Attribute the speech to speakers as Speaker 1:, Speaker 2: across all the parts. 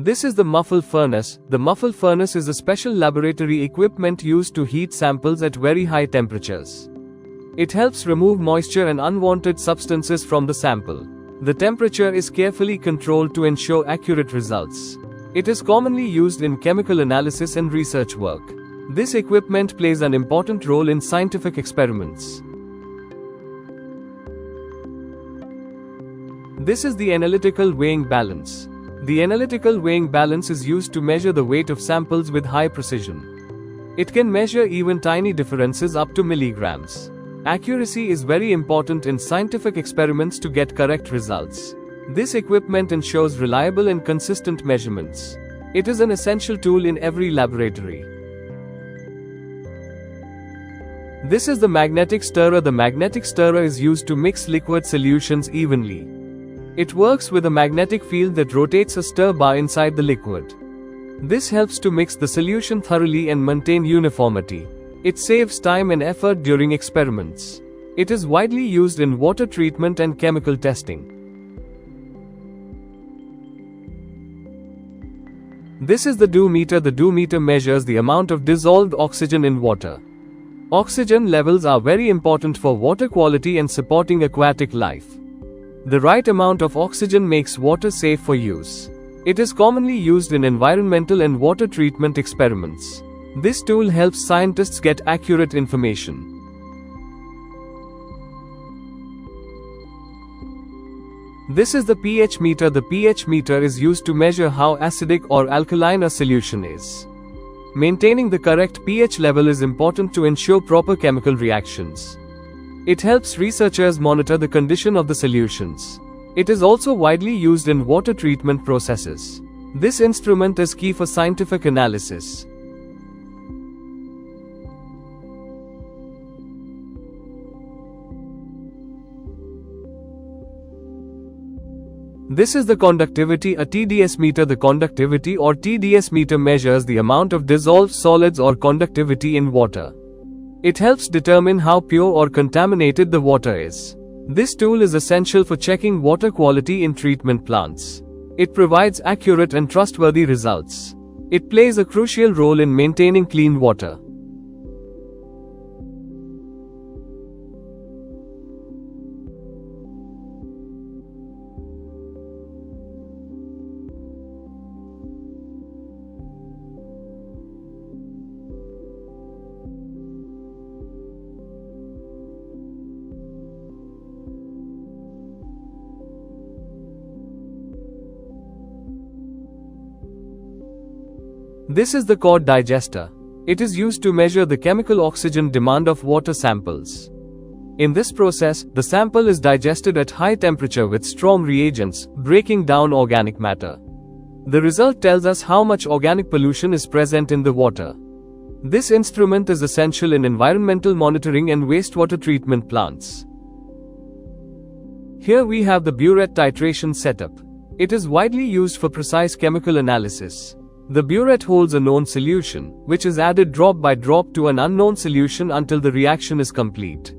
Speaker 1: This is the Muffle furnace. The Muffle furnace is a special laboratory equipment used to heat samples at very high temperatures. It helps remove moisture and unwanted substances from the sample. The temperature is carefully controlled to ensure accurate results. It is commonly used in chemical analysis and research work. This equipment plays an important role in scientific experiments. This is the analytical weighing balance. The analytical weighing balance is used to measure the weight of samples with high precision. It can measure even tiny differences up to milligrams. Accuracy is very important in scientific experiments to get correct results. This equipment ensures reliable and consistent measurements. It is an essential tool in every laboratory. This is the magnetic stirrer. The magnetic stirrer is used to mix liquid solutions evenly. It works with a magnetic field that rotates a stir bar inside the liquid. This helps to mix the solution thoroughly and maintain uniformity. It saves time and effort during experiments. It is widely used in water treatment and chemical testing. This is the dew meter. The dew meter measures the amount of dissolved oxygen in water. Oxygen levels are very important for water quality and supporting aquatic life. The right amount of oxygen makes water safe for use. It is commonly used in environmental and water treatment experiments. This tool helps scientists get accurate information. This is the pH meter. The pH meter is used to measure how acidic or alkaline a solution is. Maintaining the correct pH level is important to ensure proper chemical reactions. It helps researchers monitor the condition of the solutions. It is also widely used in water treatment processes. This instrument is key for scientific analysis. This is the conductivity, a TDS meter. The conductivity or TDS meter measures the amount of dissolved solids or conductivity in water. It helps determine how pure or contaminated the water is. This tool is essential for checking water quality in treatment plants. It provides accurate and trustworthy results. It plays a crucial role in maintaining clean water. This is the COD Digester. It is used to measure the chemical oxygen demand of water samples. In this process, the sample is digested at high temperature with strong reagents, breaking down organic matter. The result tells us how much organic pollution is present in the water. This instrument is essential in environmental monitoring and wastewater treatment plants. Here we have the Burette Titration setup. It is widely used for precise chemical analysis. The burette holds a known solution, which is added drop by drop to an unknown solution until the reaction is complete.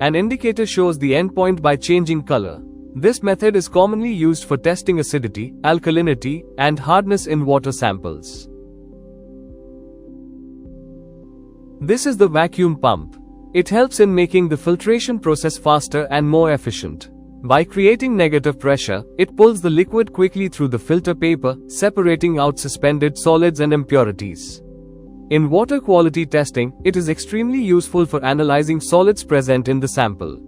Speaker 1: An indicator shows the endpoint by changing color. This method is commonly used for testing acidity, alkalinity, and hardness in water samples. This is the vacuum pump. It helps in making the filtration process faster and more efficient. By creating negative pressure, it pulls the liquid quickly through the filter paper, separating out suspended solids and impurities. In water quality testing, it is extremely useful for analyzing solids present in the sample.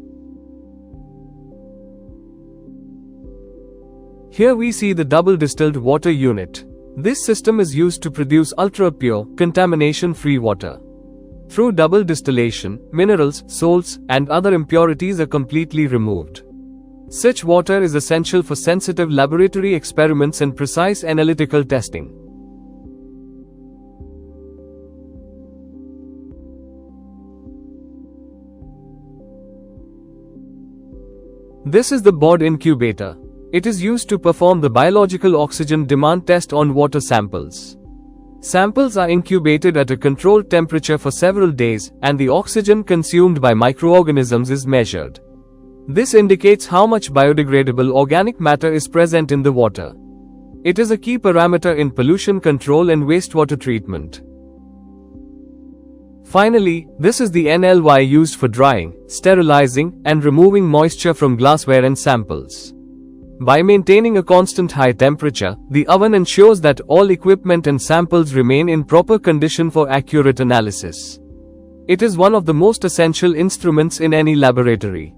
Speaker 1: Here we see the double distilled water unit. This system is used to produce ultra-pure, contamination-free water. Through double distillation, minerals, salts, and other impurities are completely removed. Such water is essential for sensitive laboratory experiments and precise analytical testing. This is the Bod Incubator. It is used to perform the biological oxygen demand test on water samples. Samples are incubated at a controlled temperature for several days, and the oxygen consumed by microorganisms is measured. This indicates how much biodegradable organic matter is present in the water. It is a key parameter in pollution control and wastewater treatment. Finally, this is the NLY used for drying, sterilizing, and removing moisture from glassware and samples. By maintaining a constant high temperature, the oven ensures that all equipment and samples remain in proper condition for accurate analysis. It is one of the most essential instruments in any laboratory.